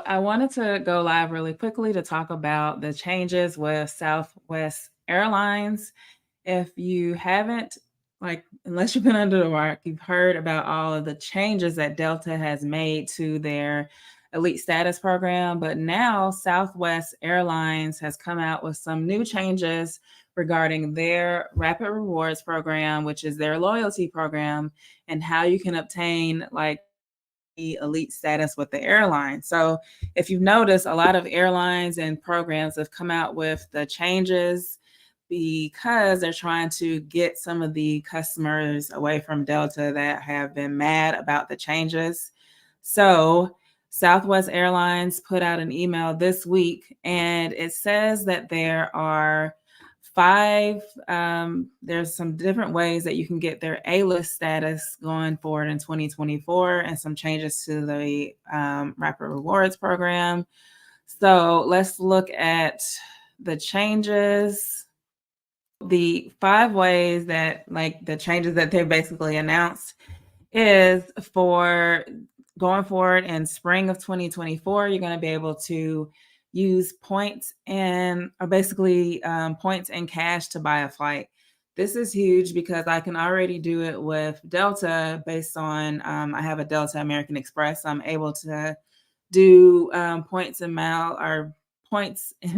I wanted to go live really quickly to talk about the changes with Southwest Airlines. If you haven't, like, unless you've been under the rock, you've heard about all of the changes that Delta has made to their elite status program. But now Southwest Airlines has come out with some new changes regarding their Rapid Rewards program, which is their loyalty program, and how you can obtain like elite status with the airline. So, if you've noticed, a lot of airlines and programs have come out with the changes because they're trying to get some of the customers away from Delta that have been mad about the changes. So, Southwest Airlines put out an email this week and it says that there are there's some different ways that you can get their A-list status going forward in 2024 and some changes to the Rapid Rewards program. So let's look at the changes. The 5 ways that, like, the changes that they basically announced is for going forward in spring of 2024, you're going to be able to use points points and cash to buy a flight. This is huge because I can already do it with Delta based on I have a Delta American Express. So I'm able to do points and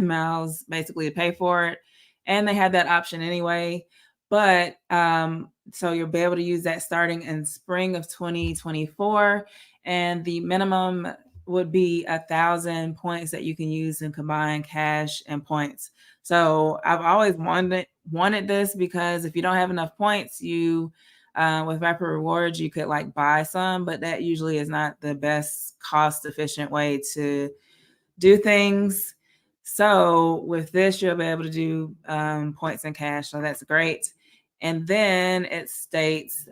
miles basically to pay for it, and they have that option anyway. But so you'll be able to use that starting in spring of 2024, and the minimum would be 1,000 points that you can use and combine cash and points. So I've always wanted this because if you don't have enough points, you with Rapid Rewards you could like buy some, but that usually is not the best cost efficient way to do things. So with this, you'll be able to do points and cash. So that's great. And then it states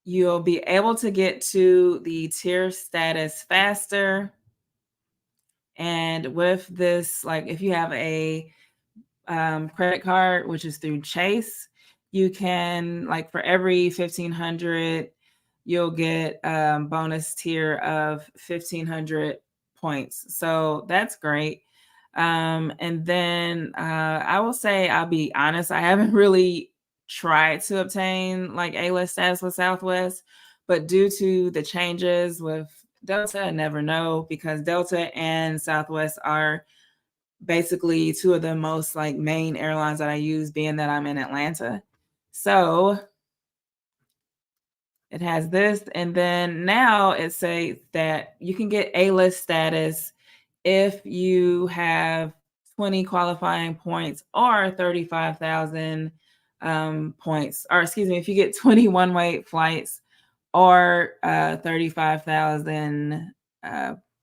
you'll be able to get to the tier status faster. And with this, like if you have a credit card, which is through Chase, you can, like, for every 1,500, you'll get bonus tier of 1,500 points. So that's great. And then I will say, I'll be honest, I haven't really tried to obtain like A-list status with Southwest, but due to the changes with Delta, I never know, because Delta and Southwest are basically two of the most like main airlines that I use, being that I'm in Atlanta. So it has this, and then now it says that you can get A-list status if you have 20 qualifying points or 35,000 points, or excuse me, if you get 20 one-way flights or 35,000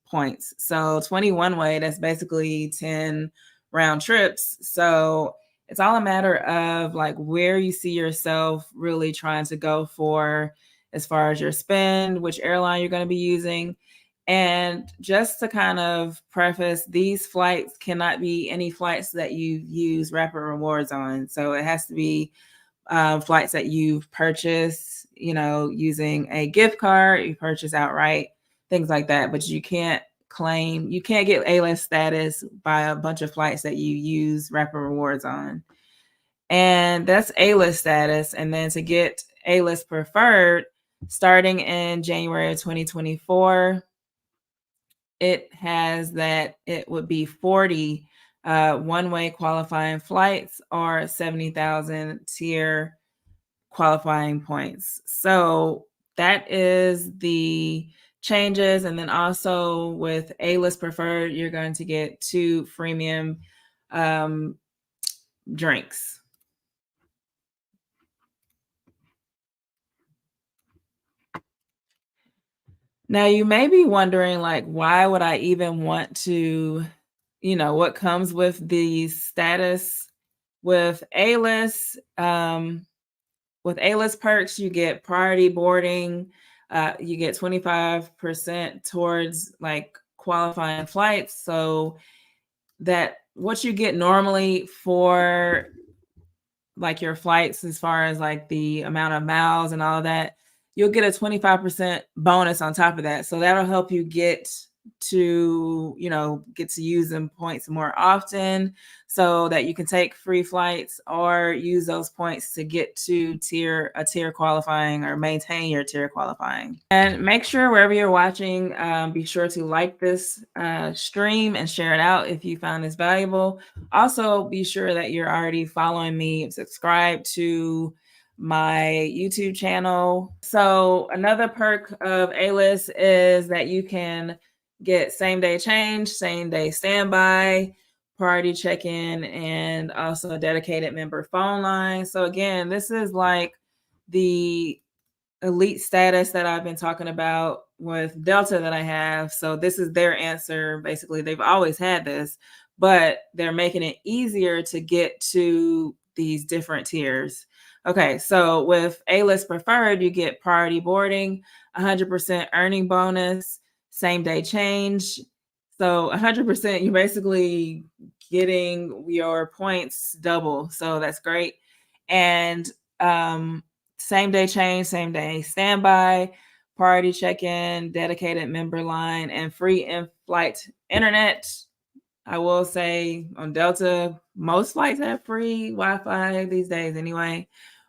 points. So 21 way, that's basically 10 round trips. So it's all a matter of like where you see yourself really trying to go for as far as your spend, which airline you're going to be using. And just to kind of preface, these flights cannot be any flights that you use Rapid Rewards on. So it has to be flights that you've purchased, using a gift card, you purchase outright, things like that. But you can't get A-list status by a bunch of flights that you use Rapid Rewards on. And that's A-list status. And then to get A-list preferred, starting in January of 2024, it has that it would be 40 one-way qualifying flights or 70,000 tier qualifying points. So that is the changes. And then also with A-list preferred, you're going to get 2 freemium drinks. Now you may be wondering, like, why would I even want to, what comes with the status with A-list? With A-list perks, you get priority boarding. You get 25% towards like qualifying flights. So that what you get normally for like your flights, as far as like the amount of miles and all of that, you'll get a 25% bonus on top of that. So that'll help you get to, get to use them points more often so that you can take free flights or use those points to get to tier qualifying or maintain your tier qualifying. And make sure wherever you're watching, be sure to like this stream and share it out if you found this valuable. Also, be sure that you're already following me and subscribe to my YouTube channel. So another perk of A-List is that you can get same day change, same day standby, priority check-in, and also a dedicated member phone line. So again, this is like the elite status that I've been talking about with Delta that I have. So this is their answer. Basically, they've always had this, but they're making it easier to get to these different tiers. Okay, so with A-List Preferred, you get priority boarding, 100% earning bonus, same day change. So 100%, you're basically getting your points double. So that's great. And same day change, same day standby, priority check-in, dedicated member line, and free in-flight internet. I will say on Delta, most flights have free Wi-Fi these days anyway.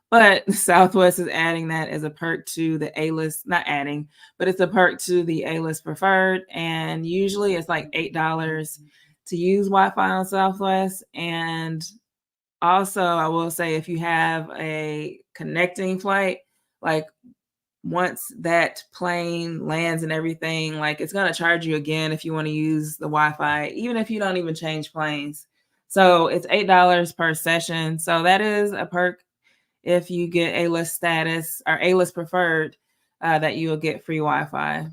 But Southwest is adding that as a perk to the A-List, not adding, but it's a perk to the A-List Preferred. And usually it's like $8 to use Wi-Fi on Southwest. And also, I will say if you have a connecting flight, like once that plane lands and everything, like it's going to charge you again if you want to use the Wi-Fi, even if you don't even change planes. So it's $8 per session. So that is a perk if you get A-List status or A-List Preferred, that you will get free Wi-Fi.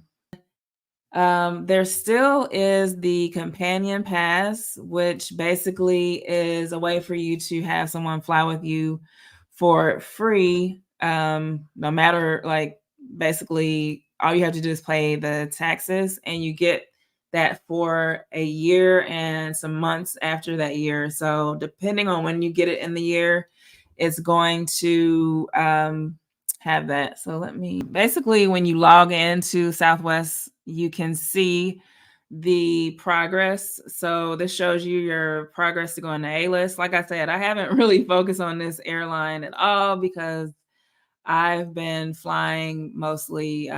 There still is the companion pass, which basically is a way for you to have someone fly with you for free. No matter, like, basically all you have to do is pay the taxes and you get that for a year and some months after that year. So depending on when you get it in the year, it's going to have that. So basically when you log into Southwest, you can see the progress. So this shows you your progress to go on the A-List. Like I said, I haven't really focused on this airline at all because I've been flying mostly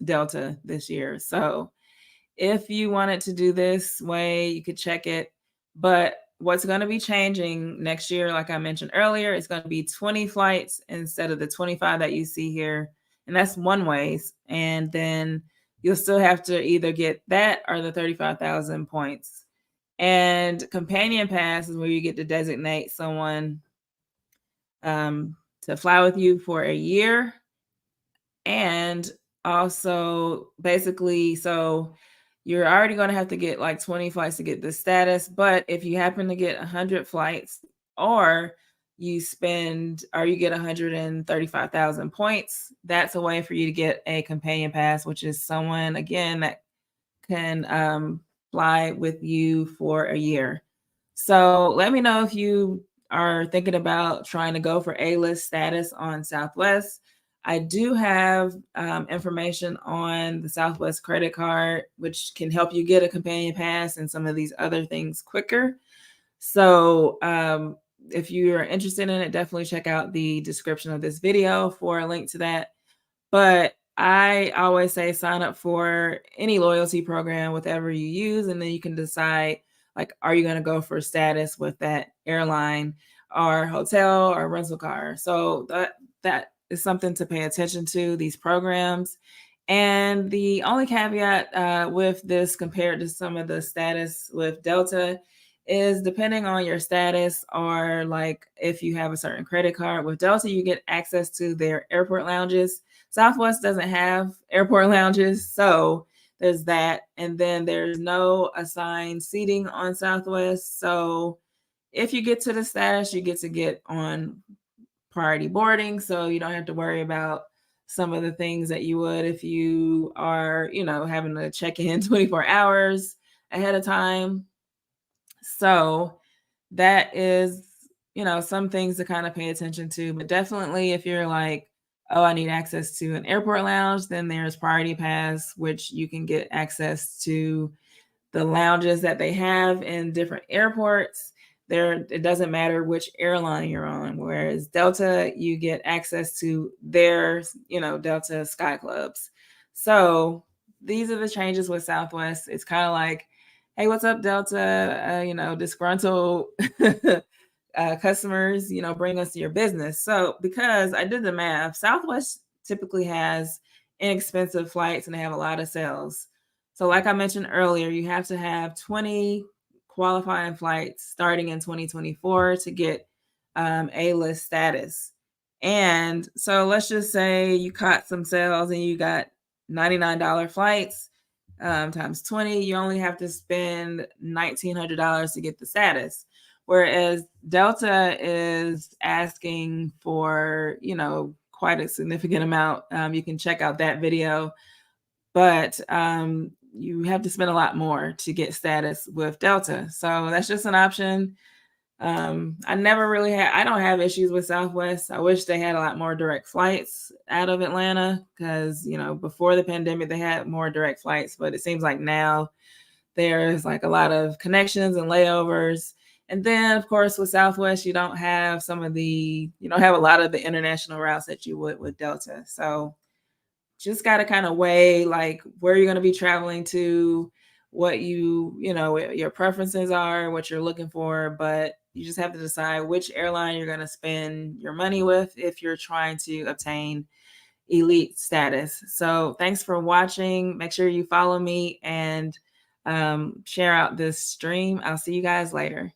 Delta this year. So if you wanted to do this way, you could check it. But what's going to be changing next year, like I mentioned earlier, it's going to be 20 flights instead of the 25 that you see here. And that's one ways. And then you'll still have to either get that or the 35,000 points. And companion pass is where you get to designate someone to fly with you for a year. And also basically, so you're already going to have to get like 20 flights to get this status. But if you happen to get 100 flights or you get 135,000 points, that's a way for you to get a companion pass, which is someone, again, that can fly with you for a year. So let me know if you are thinking about trying to go for A-List status on Southwest. I do have information on the Southwest credit card, which can help you get a companion pass and some of these other things quicker. So if you are interested in it, definitely check out the description of this video for a link to that. But I always say sign up for any loyalty program, whatever you use, and then you can decide, like, are you going to go for status with that airline or hotel or rental car? So that is something to pay attention to, these programs. And the only caveat with this compared to some of the status with Delta is depending on your status or like if you have a certain credit card. With Delta, you get access to their airport lounges. Southwest doesn't have airport lounges, so there's that. And then there's no assigned seating on Southwest. So if you get to the status, you get to get on priority boarding. So you don't have to worry about some of the things that you would if you are, having to check in 24 hours ahead of time. So that is, some things to kind of pay attention to. But definitely if you're like oh, I need access to an airport lounge, then there's Priority Pass, which you can get access to the lounges that they have in different airports. There, it doesn't matter which airline you're on. Whereas Delta, you get access to their, Delta Sky Clubs. So these are the changes with Southwest. It's kind of like, hey, what's up, Delta? Disgruntled customers, bring us your business. So because I did the math, Southwest typically has inexpensive flights and they have a lot of sales. So like I mentioned earlier, you have to have 20 qualifying flights starting in 2024 to get A-list status. And so let's just say you caught some sales and you got $99 flights times 20, you only have to spend $1,900 to get the status. Whereas Delta is asking for, quite a significant amount. You can check out that video, but you have to spend a lot more to get status with Delta. So that's just an option. I don't have issues with Southwest. I wish they had a lot more direct flights out of Atlanta because, before the pandemic, they had more direct flights, but it seems like now there's like a lot of connections and layovers. And then, of course, with Southwest, you don't have a lot of the international routes that you would with Delta. So just got to kind of weigh like where you're going to be traveling to, what your preferences are, what you're looking for. But you just have to decide which airline you're going to spend your money with if you're trying to obtain elite status. So thanks for watching. Make sure you follow me and share out this stream. I'll see you guys later.